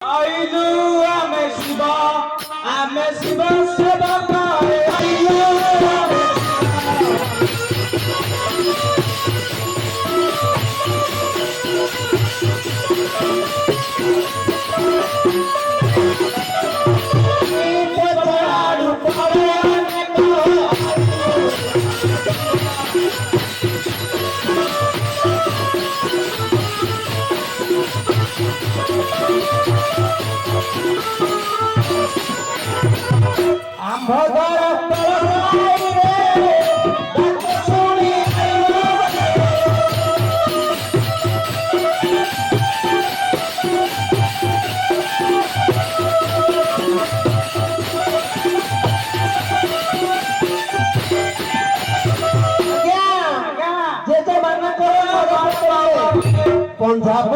आइलू आमे शिव सेवा करे आइलू पंजाब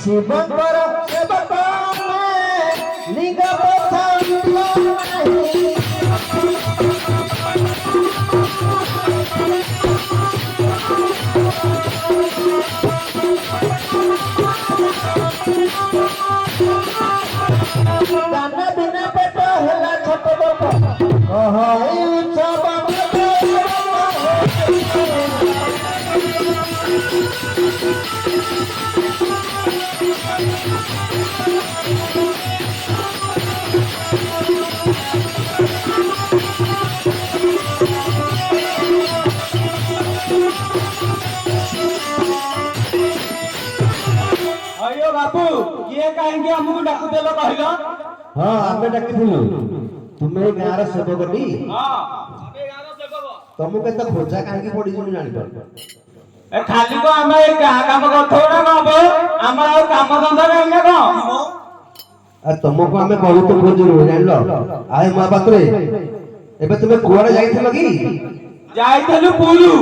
शिवंबर लिंग दाना बिना पेट होला छोट बाप अयो बाबू किए काहेकि हमको डाकुदेल कहलो हां आमे डाकिथिलु तुमे गाँर सेवकटी हां आमे गाँर सेवक तुमको केते खोजा काहेकि पड़ी जुनी जानि पर ए खाली को आमे ए गाँ काम करथोडा गबो हमरा और काम धंदा काहेकि को आ तुमको आमे बहुत खोजु जानलो आए मा पात्रे एबे तुमे कुआरे जाइथिलो की जाइथिलु पुरु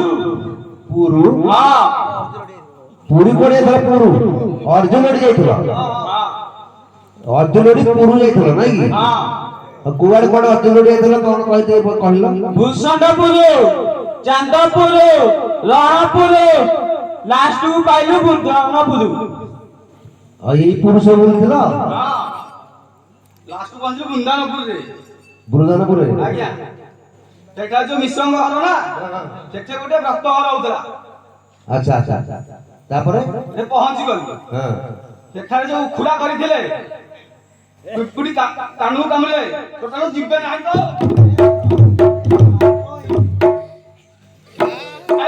हां पुरी कोड़े थला पुरु अर्जुन ओडी जाइथला हां अर्जुन ओडी पुरु जाइथला नै की हां कुआर कोड अर्जुन ओडी जाइथला कोन कहते कहलो भूषणपुर चांदपुर राणपुर लास्ट को पाइलु बुद्धानपुर आ यही पुरु सब बोलथला हां लास्ट को बंजु बुद्धानपुर रे आज्ञा सेटा जो मिश्रंग घर ना सेठे गोटे व्रत घर होतला अच्छा अच्छा तापरे ए पहुंची गली हां सेठारे जो खुला करिथिले पिपुडी कानू कामले टोटल जिबे नाही तो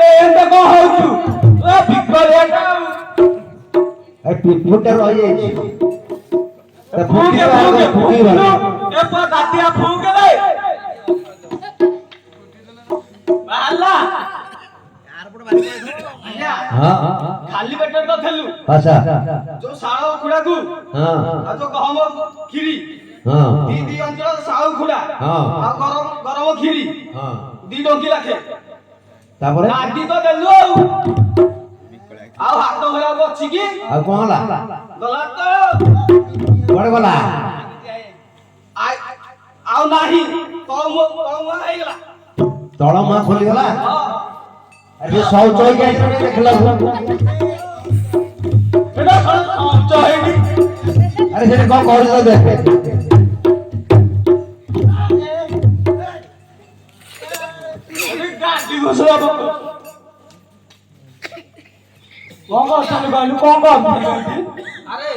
ए एंदा को होचु ओ बिगबरेटा ए पिपुटा रहि जाई ए फुके ए पर दातिया फुके ले बाला हां खाली पेटर तो थेलु अच्छा जो साळो खुडा को हां आ जो गहम खीरी हां दी अंचल साळो खुडा हां आ गरम खीरी हां दी डोंकी लाखे तापरे आडी तो देलु आ हाथ होला बछि की आ कोनला गला तो कोड गला आउ नाही तो आइ गला तळ मा खोली गला हां अरे शौचालय के आइटम देखला एटा शौचालय अरे सेटे को कर दे अरे गाड़ी घुसला कौन कहलु कौन अरे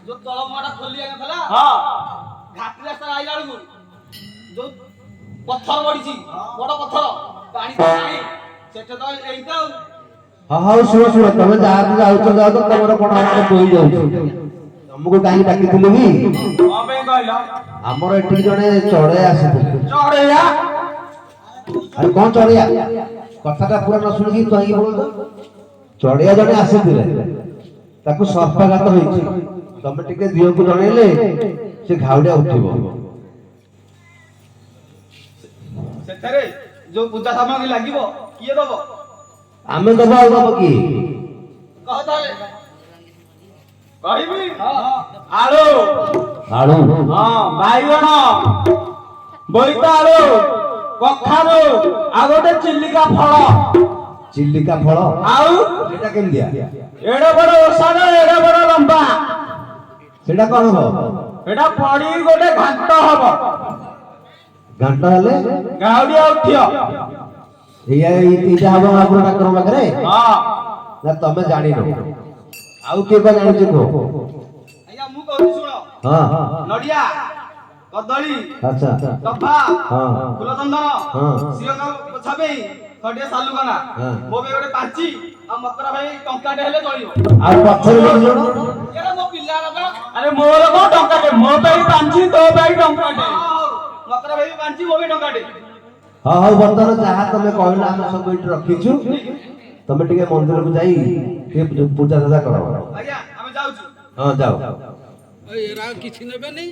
जो तलमाटा खोलिया गथला ହଁ ଘାଟି ରାସ୍ତା ଆଇଲା ବେଳକୁ ଯୋଉ ପଥର ପଡିଛି ବଡ ପଥର ପାଣି ପାଣି ସେଟା ତ ଏଇ ତ ହଁ ହଉ ଶୁଣ ତମେ ଯାହା ଯାଉଛ ଯାଅ ତ ତମର କଣ ଆମର ବୋଇ ଯାଉଛି ତମକୁ କାହିଁକି ଡାକିଥିଲୁ କି କଣ ପାଇଁ କହିଲ ଆମର ଏଠି ଜଣେ ଚଢେଇ ଆସିଥିଲେ ଚଢେଇଆ ଆରେ କଣ ଚଢେଇଆ କଥାଟା ପୁରା ନ ଶୁଣିକି କହିକି ବୋଲୁଛ ଚଢେଇଆ ଜଣେ ଆସିଥିଲେ ତାକୁ ସର୍ପାଘାତ ହେଇଛି ତମେ ଟିକେ ଦିହକୁ ଜଣେଇଲେ ସେ ଘାଉଡିଆ ଉଠିବ ସେଥିରେ ଯୋଉ ପୂଜା ସାମଗ୍ରୀ ଲାଗିବ କିଏ ଦବ ଆମେ ଦବା ଆଉ ଦବ କିଏ କହ ତାହେଲେ କହିବି ଆଳୁ ଆଳୁ ହଁ ବାଇଗଣ ବୋଇତାଳୁ କଖାରୁ ଆଉ ଗୋଟେ ଚିଲିକା ଫଳ ଆଉ ସେଟା କେମିତିଆ ଏଡେ ବଡ ଓଷାର ଏଡେ ବଡ ଲମ୍ବା ସେଟା କଣ ହବ ଏଟା ପଡି ଗୋଟେ ଘାଣ୍ଟ ହବ ଘାଣ୍ଟ ହେଲେ ଗାଉଡିଆ ଉଠିବ ଏଇଟା ହବ ମହାପୁର ଠାକୁର ପାଖରେ ହଁ ନା ତମେ ଜାଣିନ ଆଉ କିଏ କଣ ଜାଣିଛ କୁହ ଆଜ୍ଞା ମୁଁ କହୁଛି ଶୁଣ ହଁ ନଡିଆ କଦଳୀ ଆଚ୍ଛା ଟଫା ହଁ ଫୁଲ ଚନ୍ଦନ ହଁ ସିଂହ ପୋଛା ପାଇଁ ଖଣ୍ଡିଆ ସାଲୁକନା ହଁ ମୋ ପାଇଁ ଗୋଟେ ପାଞ୍ଚି ଆଉ ମକରା ଭାଇ ଟଙ୍କାଟେ ହେଲେ ଚଳିବ ଆଉ ପଛରେ କେତେ ଜଣ ଏରା ମୋ ପିଲାର ଆରେ ମୋର କଣ ଟଙ୍କାଟେ ମୋ ପାଇଁ ପାଞ୍ଚି ତୋ ପାଇଁ ଟଙ୍କାଟେ ମକରା ଭାଇ ପାଞ୍ଚି ମୋ ପାଇଁ ଟଙ୍କାଟେ ହଁ ହଉ ବର୍ତ୍ତମାନ ଯାହା ତମେ କହିଲ ଆମେ ସବୁ ଏଇଠି ରଖିଛୁ ତମେ ଟିକେ ମନ୍ଦିରକୁ ଯାଇ ଟିକେ ପୂଜା କର ଆଜ୍ଞା ଆମେ ଯାଉଛୁ ହଁ ଯାଅ ଏରା କିଛି ନେବେନି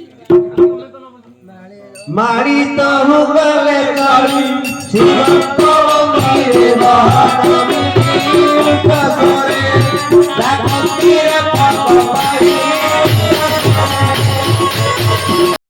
ମାଳି ତ ଗଲେ କାଳି ଶିବଙ୍କ ମନ୍ଦିରେ ମହାନବୀ